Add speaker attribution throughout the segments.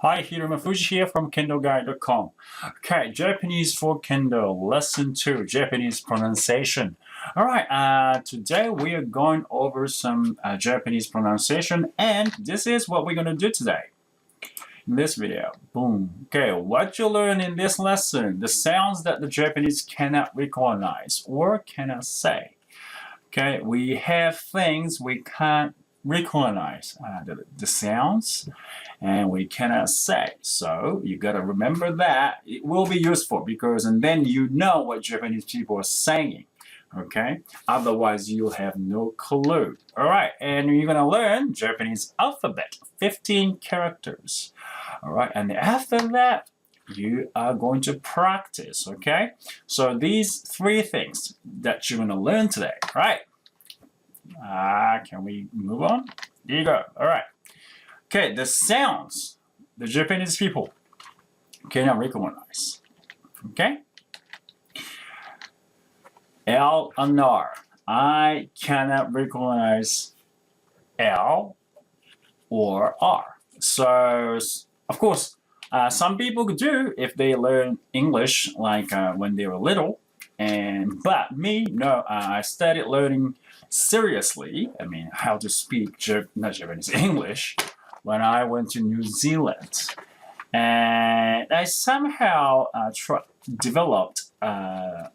Speaker 1: Hi, Hiragana here from KendoGuide.com. Okay, Japanese for Kendo, Lesson 2, Japanese pronunciation. Alright, today we are going over some Japanese pronunciation, and this is what we're going to do today in this video. Boom. Okay, what you learn in this lesson, the sounds that the Japanese cannot recognize or cannot say. Okay, we have things we can't recognize, the sounds, and we cannot say. So you got to remember that. It will be useful because, and then you know what Japanese people are saying. Okay, otherwise you'll have no clue. All right, and you're gonna learn Japanese alphabet, 15 characters. All right, and after that you are going to practice. Okay, so these three things that you're gonna learn today. All right. Can we move on? There you go. All right. Okay, the sounds the Japanese people cannot recognize. Okay? L and R. I cannot recognize L or R. So, of course, some people do if they learn English like when they were little. But me, no, I started learning seriously, how to speak not Japanese, English, when I went to New Zealand. And I somehow developed how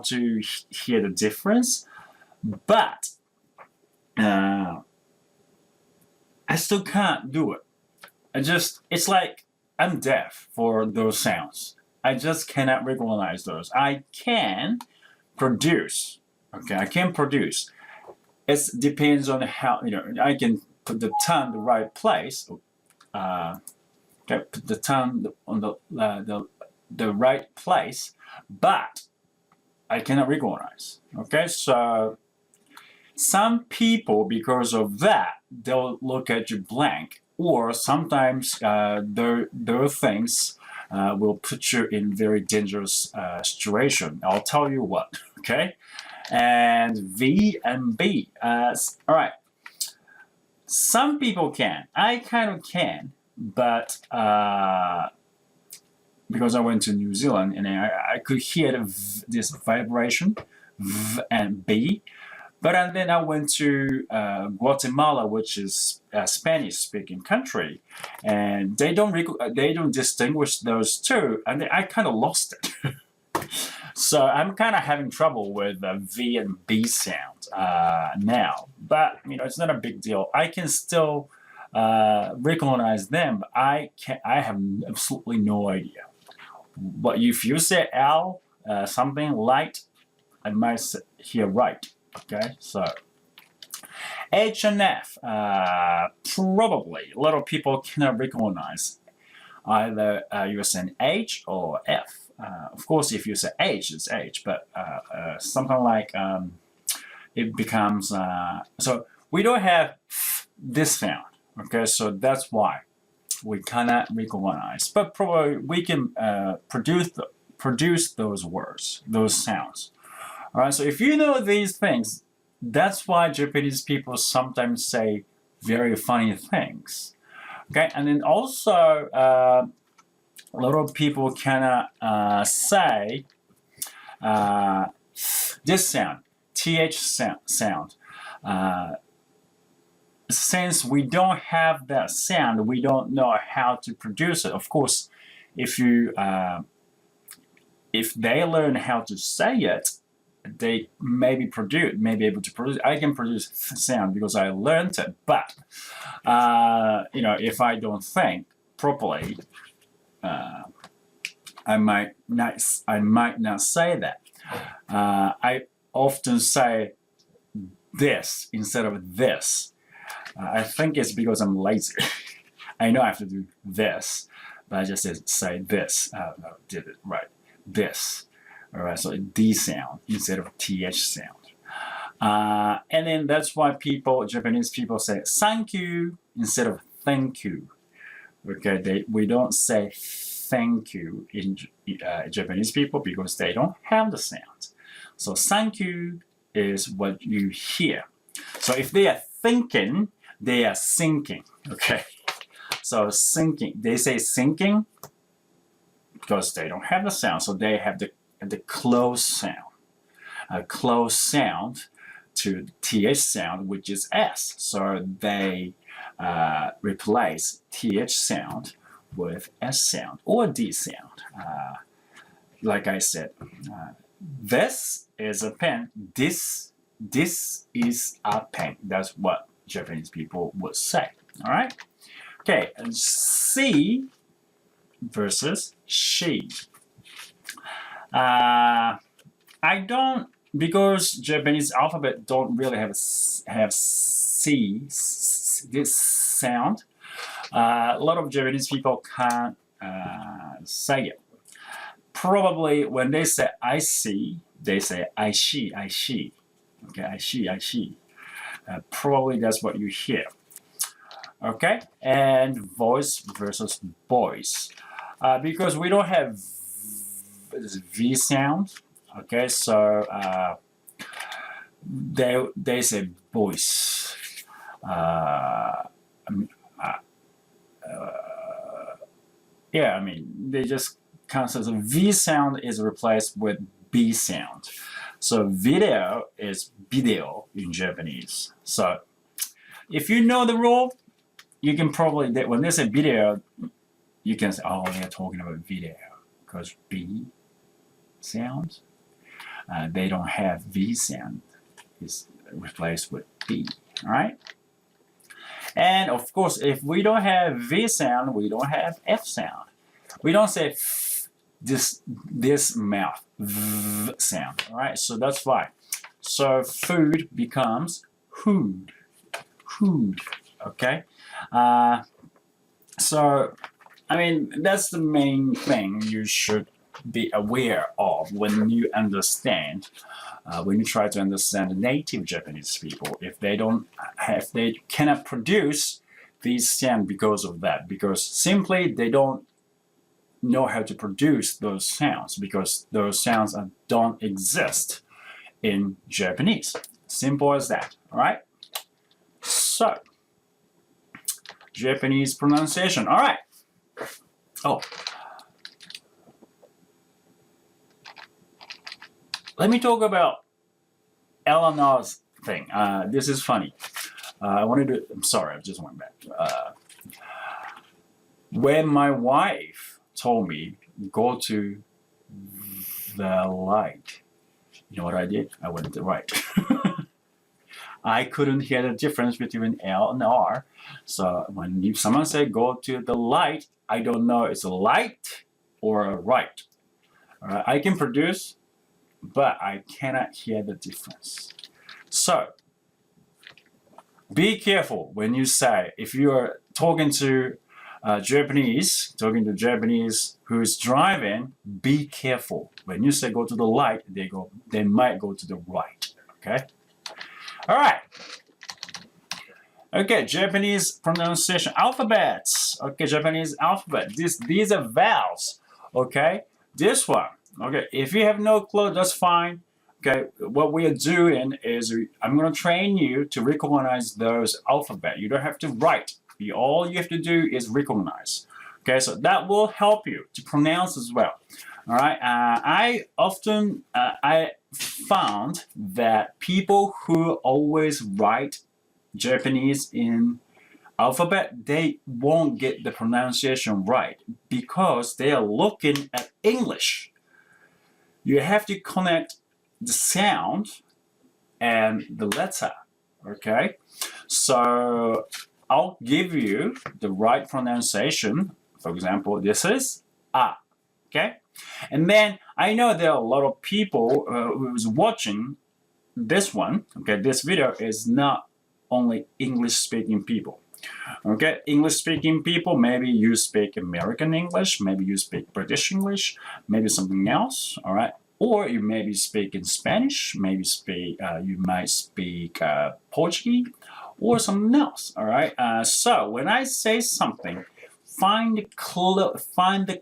Speaker 1: to hear the difference, but I still can't do it. It's like I'm deaf for those sounds. I just cannot recognize those. I can produce. Okay, I can produce. It depends on how, I can put the tongue the right place. Okay, put the tongue on the right place, but I cannot recognize. Okay, so some people, because of that, they'll look at you blank, or sometimes their things will put you in very dangerous situation. I'll tell you what. Okay. And V and B. All right. Some people can. I kind of can, but because I went to New Zealand and I could hear this vibration, V and B. But then I went to Guatemala, which is a Spanish-speaking country, and they don't distinguish those two, and I kind of lost it. So I'm kind of having trouble with V and B sound now, but it's not a big deal. I can still recognize them, but I have absolutely no idea. But if you say L, something light, I might hear right. Okay, so H and F, probably a lot of people cannot recognize either you say H or F. Of course, if you say H, it's H, but something like it becomes, so we don't have this sound, okay, so that's why we cannot recognize, but probably we can produce those words, those sounds. All right, so if you know these things, that's why Japanese people sometimes say very funny things. Okay, and then also a lot of people cannot say this sound, TH sound. Since we don't have that sound, we don't know how to produce it. Of course, if they learn how to say it, they may be able to produce. I can produce sound because I learned it, but if I don't think properly, I might not say that. I often say this instead of this. I think it's because I'm lazy. I know I have to do this, but I just say this. No, did it right. This. All right, so D sound instead of TH sound. And then that's why Japanese people say thank you instead of thank you. Okay, we don't say thank you in Japanese people because they don't have the sound. So thank you is what you hear. So if they are thinking, they are sinking. Okay. So sinking, they say sinking because they don't have the sound, so they have the close sound. A close sound to th sound, which is s. So they replace th sound with s sound or d sound. Like I said, this is a pen. This is a pen. That's what Japanese people would say. All right. Okay. And she versus she. I don't, because Japanese alphabet don't really have C, this sound. A lot of Japanese people can't say it. Probably when they say I see, they say I see, I see. Okay, I see, I see. Probably that's what you hear. Okay, and voice versus voice. Because we don't have V sound. Okay, so they say voice. Yeah, I mean they just cancel. So V sound is replaced with B sound. So video is video in Japanese. So if you know the rule, you can probably, when they say video, you can say, oh, they're talking about video because B sound. They don't have V sound. It's replaced with B. All right. And of course, if we don't have V sound, we don't have F sound. We don't say f, this mouth v sound. All right. So that's why. So food becomes hood. Hood. Okay. So I mean that's the main thing you should be aware of when you understand, when you try to understand the native Japanese people. If they don't have, they cannot produce these sounds because of that, because simply they don't know how to produce those sounds, because those sounds don't exist in Japanese. Simple as that. All right. So Japanese pronunciation. All right. Oh. Let me talk about Eleanor's thing. This is funny. I'm sorry, I just went back. When my wife told me, go to the light, you know what I did? I went to the right. I couldn't hear the difference between L and R. So when someone said, go to the light, I don't know it's a light or a right. I can produce, but I cannot hear the difference. So be careful when you say, if you are talking to Japanese who's driving, be careful. When you say go to the light, they might go to the right. Okay? All right. Okay, Japanese pronunciation alphabets. Okay, Japanese alphabet. These are vowels. Okay, this one. Okay, if you have no clue, that's fine. Okay, what we are doing is I'm going to train you to recognize those alphabet. You don't have to write. All you have to do is recognize. Okay, so that will help you to pronounce as well. All right. I found that people who always write Japanese in alphabet, they won't get the pronunciation right because they are looking at English. You have to connect the sound and the letter. Okay, so I'll give you the right pronunciation. For example, this is a. Okay, and then I know there are a lot of people who's watching this one. Okay, this video is not only English-speaking people. Okay, English-speaking people, maybe you speak American English, maybe you speak British English, maybe something else, all right? Or you maybe speak in Spanish, maybe you might speak Portuguese, or something else, all right? So when I say something, find the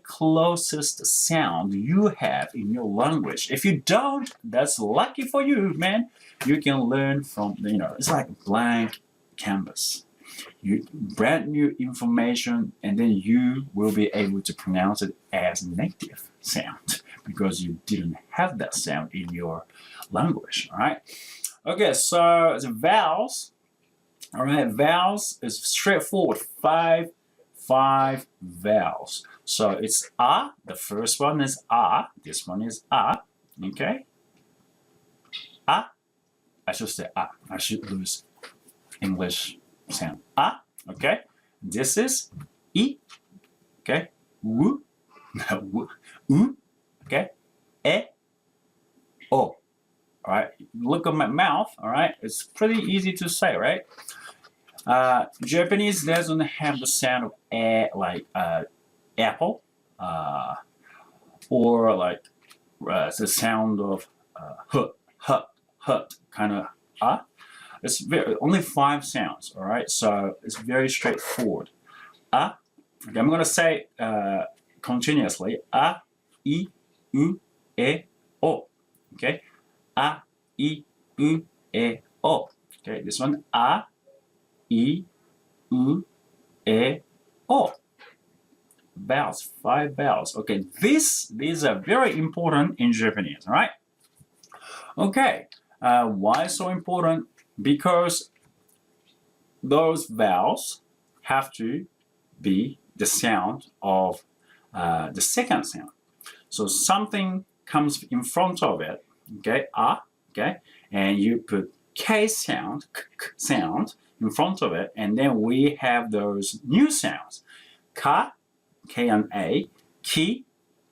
Speaker 1: closest sound you have in your language. If you don't, that's lucky for you, man. You can learn from, it's like a blank canvas. brand new information, and then you will be able to pronounce it as native sound because you didn't have that sound in your language. All right. Okay, so the vowels. All right, vowels is straightforward. Five vowels. So it's a. The first one is a. This one is a. Okay. A. I should say a. I should lose English sound. A. Okay. This is I. Okay. W. W. U. Okay. E. O. All right. Look at my mouth. All right. It's pretty easy to say, right? Japanese doesn't have the sound of like apple, or like the sound of hut, kind of It's only 5 sounds. All right, so it's very straightforward. Okay, I'm gonna say continuously. A, I, U, E, O. Okay, A, I, U, E, O. Okay, this one A. I, U, E, O. Vowels, 5 vowels. Okay, these are very important in Japanese, all right? Okay, why so important? Because those vowels have to be the sound of the second sound. So something comes in front of it, okay, okay, and you put K sound, k sound, in front of it, and then we have those new sounds. Ka, K and A, ki,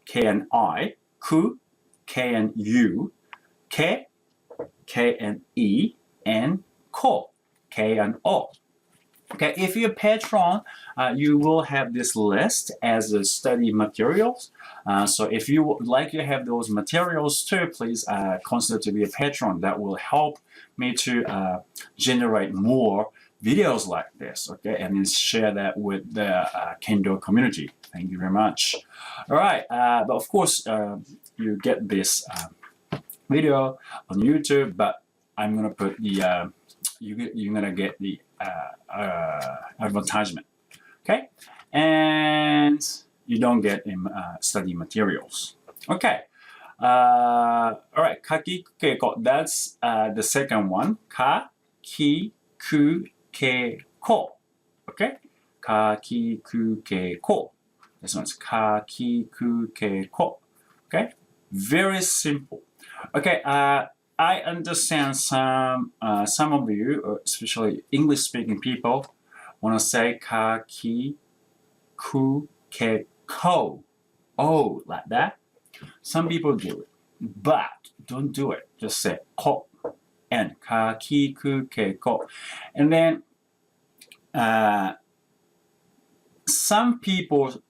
Speaker 1: K and I, ku, K and U, ke, K and E, and ko, K and O. Okay, if you're a patron, you will have this list as a study materials. So if you would like to have those materials too, please consider to be a patron. That will help me to generate more videos like this, okay, and then share that with the Kendo community. Thank you very much. All right, but of course, you get this video on YouTube, but I'm gonna put the you're gonna get the advertisement, okay, and you don't get study materials. Okay. All right, kaki keiko. That's the second one. Ka, ki, ku, ke, ko. Okay, ka, ki, ku, ke, ko. This one's ka, ki, ku, ke, ko. Okay, very simple. Okay, I understand some of you, especially English-speaking people, want to say ka, ki, ku, ke, ko. Oh, like that. Some people do it, but don't do it. Just say ko and ka, ki, ku, ke, ko. And then some people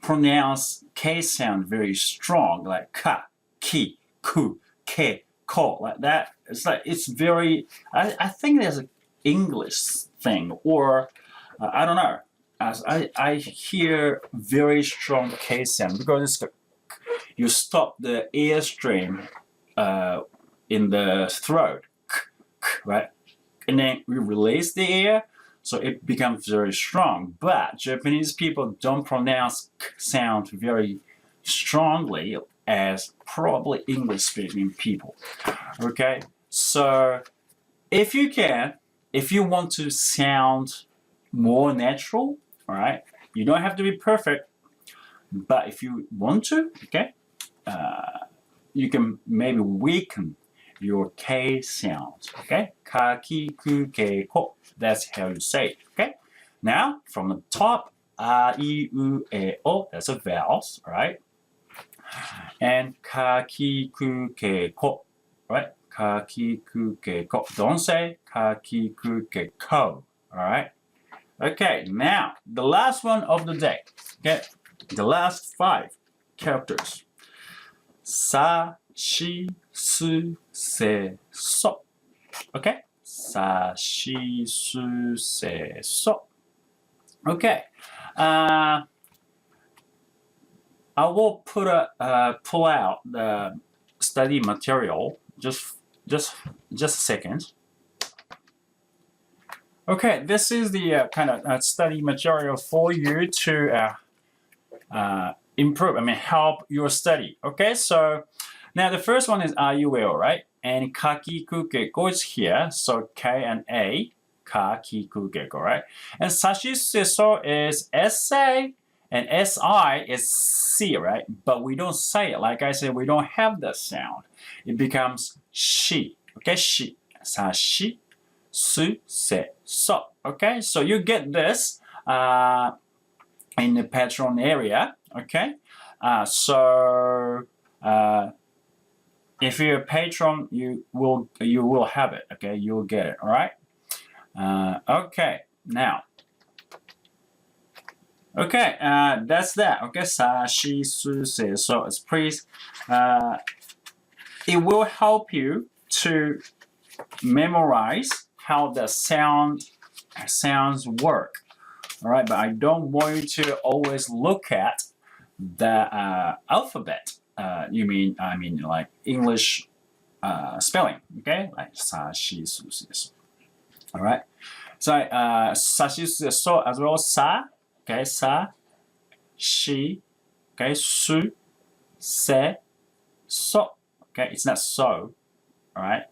Speaker 1: pronounce K sound very strong, like ka, ki, ku, ke, ko, like that. It's like it's very. I think there's an English thing, or I don't know. As I hear very strong K sound because it's you stop the airstream in the throat, right? And then we release the air, so it becomes very strong. But Japanese people don't pronounce k sound very strongly as probably English-speaking people. Okay, so if you can, if you want to sound more natural, all right, you don't have to be perfect, but if you want to, okay, you can maybe weaken your K sound, okay? Ka, ki, ku, ke, ko. That's how you say it, okay? Now, from the top, a, I, U, E, O, that's a vowels, right? And ka, ki, ku, ke, ko, right? Ka, ki, ku, ke, ko. Don't say ka, ki, ku, ke, ko, all right? Okay, now, the last one of the day, okay? The last 5 characters. Sa, shi, su, se, so. Okay? Sa, shi, su, se, so. Okay. I will pull out the study material. Just a second. Okay, this is the kind of study material for you to improve, help your study. Okay, so now the first one is are you well, right? And kakikukeko is here, so K and A, kakikukeko, right? And sashiseso is SA, and SI is C, right? But we don't say it. Like I said, we don't have the sound. It becomes she, okay? She, sashi, su, se, so. Okay, so you get this in the patron area. Okay, so if you're a patron, you will have it. Okay, you'll get it. All right. Okay, now. Okay, that's that. Okay, sa, shi, su, se. So it's please. It will help you to memorize how the sounds work. All right, but I don't want you to always look at the alphabet. I mean like English spelling. Okay, like sa, shi, su, se, so. All right. So sa, shi, su, se, so as well as sa. Okay, sa, shi. Okay, su, se, so. Okay, it's not so. All right.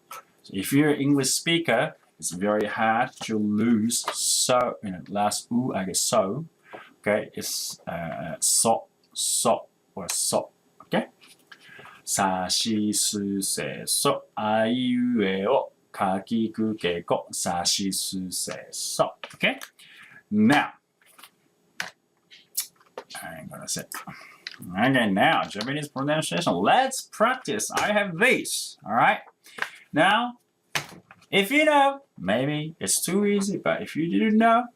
Speaker 1: So if you're an English speaker, it's very hard to lose so, last oo, I guess so. Okay, it's so, or so. Okay? Sa, shi, su, se, so, a, u, e, o, ka, ki, ku, ke, ko, sa, shi, su, se, so. Okay? Now, I'm gonna say. Okay, now, Japanese pronunciation. Let's practice. I have these. All right? Now, if you know, maybe it's too easy, but if you didn't know,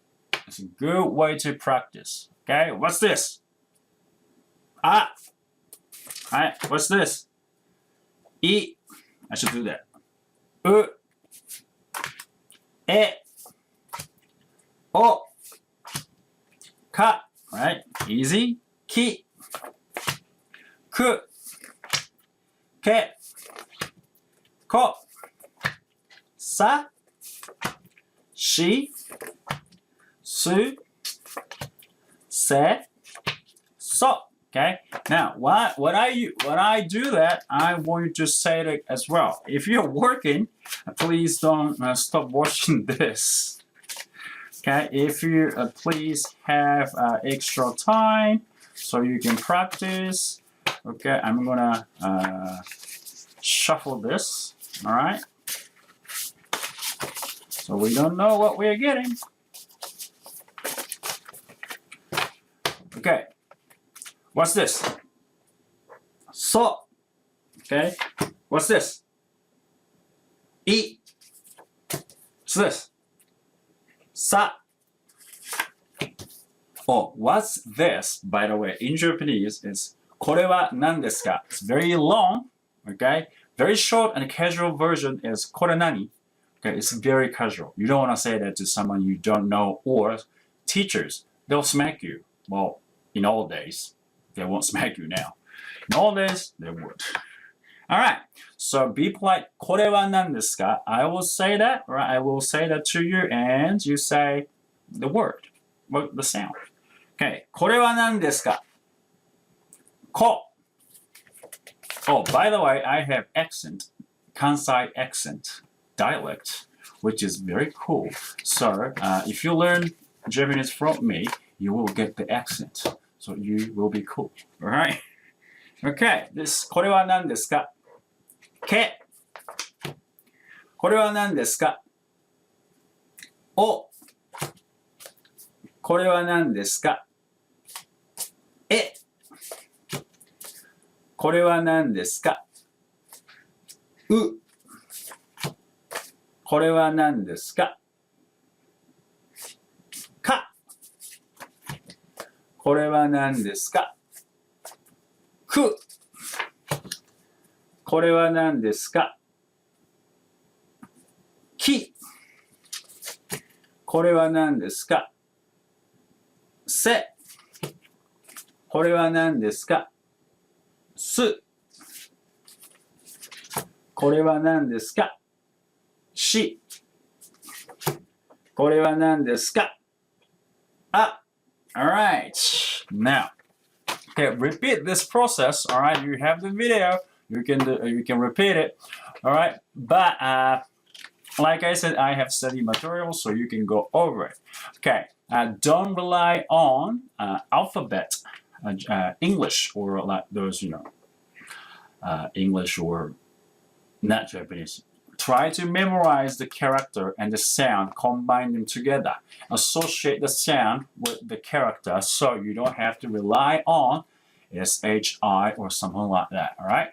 Speaker 1: it's a good way to practice. Okay, what's this? Ah. All right, what's this? I. I should do that. U. E. O. Ka. All right, easy. Ki. Ku. Ke. Ko. Sa, shi, su, se, so. Okay. Now, when I do that, I want you to say it as well. If you're working, please don't stop watching this. Okay. If you please have extra time so you can practice. Okay. I'm gonna shuffle this. All right. So we don't know what we are getting. Okay. What's this? So. Okay. What's this? I. What's this? Sa. Oh, what's this? By the way, in Japanese, it's これは何ですか? It's very long. Okay. Very short and casual version is これ何? Okay, it's very casual. You don't want to say that to someone you don't know or teachers. They'll smack you. Well, in old days, they won't smack you now. In old days, they would. All right. So be polite. これは何ですか? I will say that, or I will say that to you, and you say the word, the sound. Okay. これは何ですか? Ko. Oh, by the way, I have accent, Kansai accent. Dialect, which is very cool. So if you learn Japanese from me, you will get the accent. So you will be cool. All right? Okay. This これは何ですか? Ke. これは何ですか? O. これは何ですか? E. これは何ですか? U. これは何ですか? か。これは何ですか? く。これは何ですか? き。これは何ですか? せ。これは何ですか? す。これは何ですか? し。これは何ですか? Ah, alright. Now, okay, repeat this process. Alright, you have the video. You can repeat it. Alright, but like I said, I have study material, so you can go over it. Okay, don't rely on alphabet, English, or like those, English or not Japanese. Try to memorize the character and the sound, combine them together. Associate the sound with the character so you don't have to rely on SHI or something like that, all right?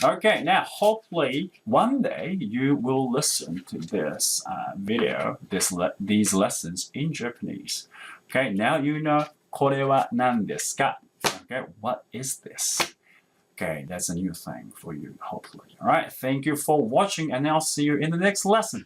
Speaker 1: Okay, now hopefully one day you will listen to this video, these lessons in Japanese. Okay, now you know これは何ですか? Okay, what is this? Okay, that's a new thing for you, hopefully. All right, thank you for watching, and I'll see you in the next lesson.